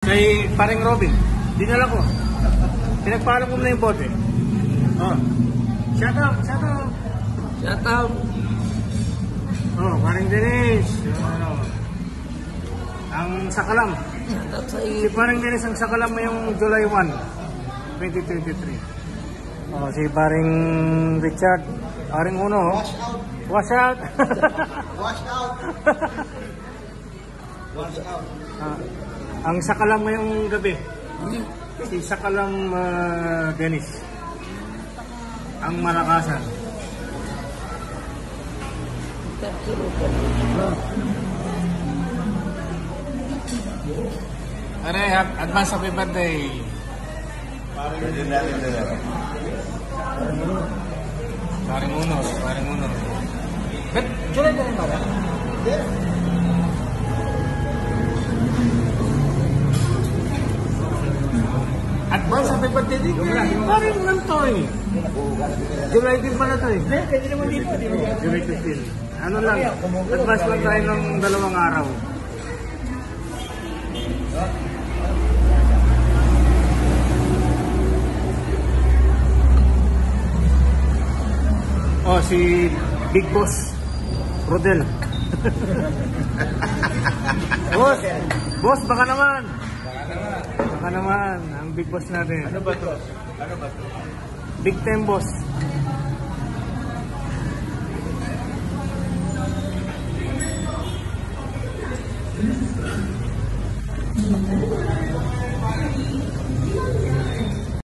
Kay paring Robin, dinala ko. Pinagpaalam ko na yung bote. Oh. Shout out, shout out. Shout out. Oh, paring Dennis. Ano? Ang Sakalam. Shout out sa Si paring Dennis ang Sakalam ngayong July 1, 2023. Oh, si paring Richard, paring Uno. Wash out. Wash out. Wash out. Wash out. Ang Sakalam ngayong gabi. Si Sakalam Dennis. Ang Malakasan. Are, advance happy birthday. Paring Uno, paring Uno. Bet, July na rin ba? Advance happy birthday din. Paring lang to eh. July din pala to eh. Pwede naman dito, di ba? July 15. Ano lang, advance lang tayo ng 2 araw. Oh, si Big Boss Rodel. Boss, baka naman. Baka naman, ang Big Boss natin. Ano ba to? Ano ba to? Big Time Boss.